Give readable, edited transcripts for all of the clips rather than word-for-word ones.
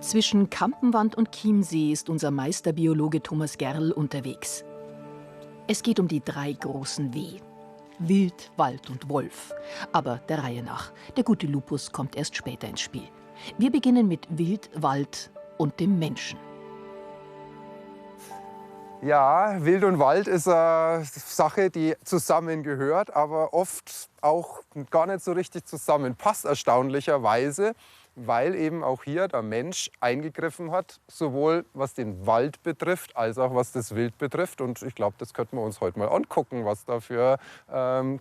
Zwischen Kampenwand und Chiemsee ist unser Meisterbiologe Thomas Gerl unterwegs. Es geht um die 3 großen W. Wild, Wald und Wolf. Aber der Reihe nach. Der gute Lupus kommt erst später ins Spiel. Wir beginnen mit Wild, Wald und dem Menschen. Ja, Wild und Wald ist eine Sache, die zusammengehört, aber oft auch gar nicht so richtig zusammenpasst, erstaunlicherweise, weil eben auch hier der Mensch eingegriffen hat, sowohl was den Wald betrifft, als auch was das Wild betrifft. Und ich glaube, das könnten wir uns heute mal angucken, was da für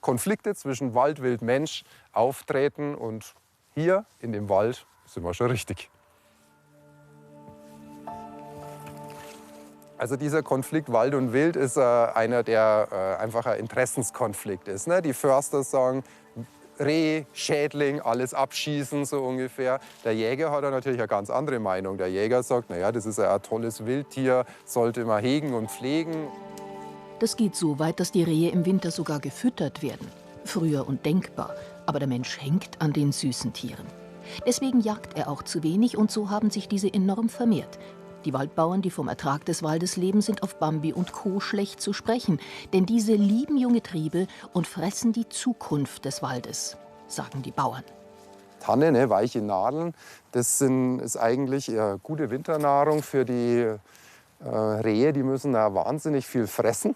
Konflikte zwischen Wald, Wild, Mensch auftreten. Und hier in dem Wald sind wir schon richtig. Also dieser Konflikt Wald und Wild ist einer, der einfach ein Interessenskonflikt ist. Ne? Die Förster sagen, Reh, Schädling, alles abschießen, so ungefähr. Der Jäger hat da natürlich eine ganz andere Meinung. Der Jäger sagt, naja, das ist ein tolles Wildtier, sollte man hegen und pflegen. Das geht so weit, dass die Rehe im Winter sogar gefüttert werden. Früher undenkbar, aber der Mensch hängt an den süßen Tieren. Deswegen jagt er auch zu wenig und so haben sich diese enorm vermehrt. Die Waldbauern, die vom Ertrag des Waldes leben, sind auf Bambi und Co. schlecht zu sprechen. Denn diese lieben junge Triebe und fressen die Zukunft des Waldes, sagen die Bauern. Tanne, ne, weiche Nadeln, ist eigentlich gute Winternahrung für die Rehe. Die müssen da wahnsinnig viel fressen.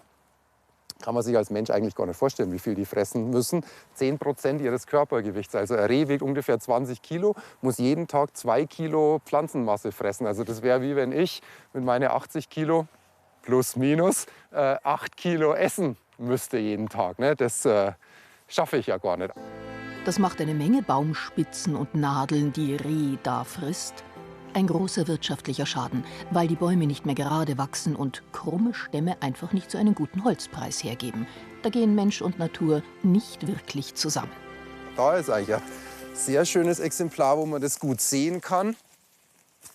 Kann man sich als Mensch eigentlich gar nicht vorstellen, wie viel die fressen müssen. 10% ihres Körpergewichts. Also ein Reh wiegt ungefähr 20 Kilo, muss jeden Tag 2 Kilo Pflanzenmasse fressen. Also das wäre wie wenn ich mit meinen 80 Kilo plus minus 8 Kilo essen müsste jeden Tag. Ne? Das schaffe ich ja gar nicht. Das macht eine Menge Baumspitzen und Nadeln, die Reh da frisst. Ein großer wirtschaftlicher Schaden, weil die Bäume nicht mehr gerade wachsen und krumme Stämme einfach nicht so einen guten Holzpreis hergeben. Da gehen Mensch und Natur nicht wirklich zusammen. Da ist eigentlich ein sehr schönes Exemplar, wo man das gut sehen kann.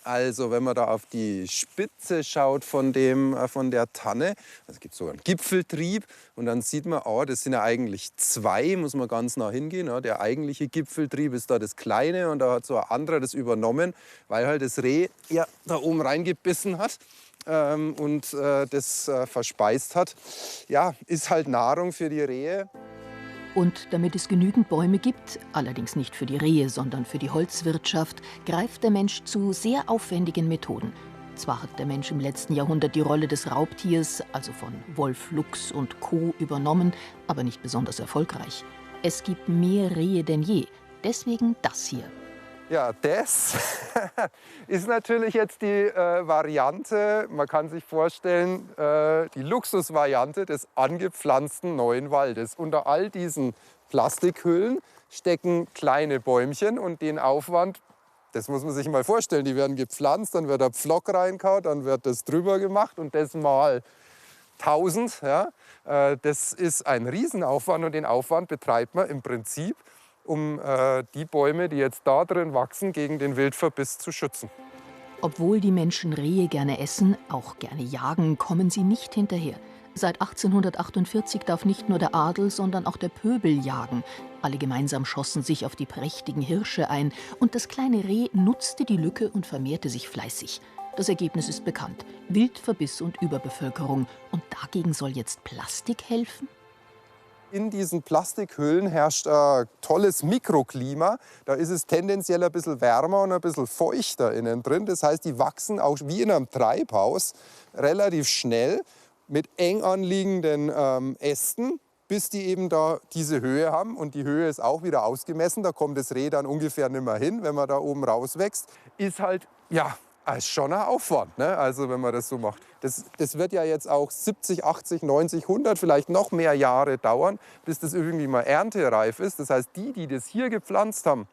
Also wenn man da auf die Spitze schaut von der Tanne, also es gibt so einen Gipfeltrieb und dann sieht man, oh, das sind ja eigentlich 2, muss man ganz nah hingehen. Ja. Der eigentliche Gipfeltrieb ist da das kleine und da hat so ein anderer das übernommen, weil halt das Reh ja da oben reingebissen hat und das verspeist hat. Ja, ist halt Nahrung für die Rehe. Und damit es genügend Bäume gibt, allerdings nicht für die Rehe, sondern für die Holzwirtschaft, greift der Mensch zu sehr aufwendigen Methoden. Zwar hat der Mensch im letzten Jahrhundert die Rolle des Raubtiers, also von Wolf, Luchs und Co. übernommen, aber nicht besonders erfolgreich. Es gibt mehr Rehe denn je, deswegen das hier. Ja, das ist natürlich jetzt die Variante, man kann sich vorstellen, die Luxusvariante des angepflanzten neuen Waldes. Unter all diesen Plastikhüllen stecken kleine Bäumchen und den Aufwand, das muss man sich mal vorstellen, die werden gepflanzt, dann wird der Pflock reingehauen, dann wird das drüber gemacht und das mal 1000. Ja, das ist ein Riesenaufwand und den Aufwand betreibt man im Prinzip, um die Bäume, die jetzt da drin wachsen, gegen den Wildverbiss zu schützen. Obwohl die Menschen Rehe gerne essen, auch gerne jagen, kommen sie nicht hinterher. Seit 1848 darf nicht nur der Adel, sondern auch der Pöbel jagen. Alle gemeinsam schossen sich auf die prächtigen Hirsche ein und das kleine Reh nutzte die Lücke und vermehrte sich fleißig. Das Ergebnis ist bekannt: Wildverbiss und Überbevölkerung. Und dagegen soll jetzt Plastik helfen? In diesen Plastikhüllen herrscht ein tolles Mikroklima. Da ist es tendenziell ein bisschen wärmer und ein bisschen feuchter innen drin. Das heißt, die wachsen auch wie in einem Treibhaus relativ schnell mit eng anliegenden Ästen, bis die eben da diese Höhe haben. Und die Höhe ist auch wieder ausgemessen. Da kommt das Reh dann ungefähr nicht mehr hin, wenn man da oben rauswächst. Ist halt, ja, ist schon ein Aufwand, ne? Also wenn man das so macht. Das wird ja jetzt auch 70, 80, 90, 100, vielleicht noch mehr Jahre dauern, bis das irgendwie mal erntereif ist. Das heißt, die das hier gepflanzt haben,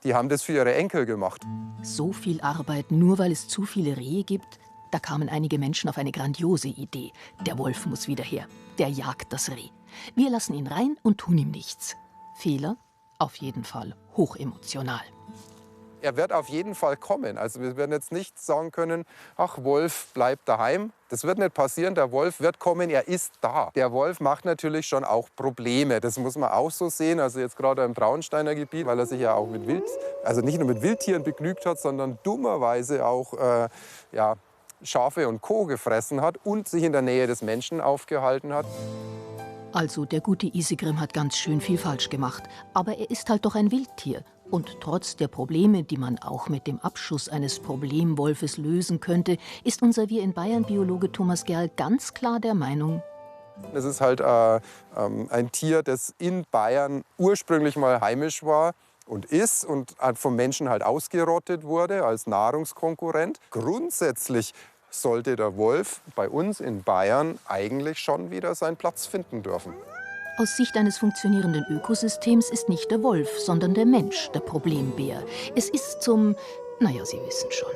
die haben das für ihre Enkel gemacht. So viel Arbeit, nur weil es zu viele Rehe gibt? Da kamen einige Menschen auf eine grandiose Idee. Der Wolf muss wieder her. Der jagt das Reh. Wir lassen ihn rein und tun ihm nichts. Fehler? Auf jeden Fall hochemotional. Er wird auf jeden Fall kommen. Also wir werden jetzt nicht sagen können, ach, Wolf, bleib daheim. Das wird nicht passieren. Der Wolf wird kommen, er ist da. Der Wolf macht natürlich schon auch Probleme. Das muss man auch so sehen. Also jetzt gerade im Traunsteiner Gebiet, weil er sich ja auch mit also nicht nur mit Wildtieren begnügt hat, sondern dummerweise auch ja, Schafe und Co. gefressen hat und sich in der Nähe des Menschen aufgehalten hat. Also der gute Isegrim hat ganz schön viel falsch gemacht. Aber er ist halt doch ein Wildtier. Und trotz der Probleme, die man auch mit dem Abschuss eines Problemwolfes lösen könnte, ist unser Wir in Bayern-Biologe Thomas Gerl ganz klar der Meinung: Es ist halt ein Tier, das in Bayern ursprünglich mal heimisch war und ist und vom Menschen halt ausgerottet wurde als Nahrungskonkurrent. Grundsätzlich sollte der Wolf bei uns in Bayern eigentlich schon wieder seinen Platz finden dürfen. Aus Sicht eines funktionierenden Ökosystems ist nicht der Wolf, sondern der Mensch der Problembär. Es ist naja, Sie wissen schon.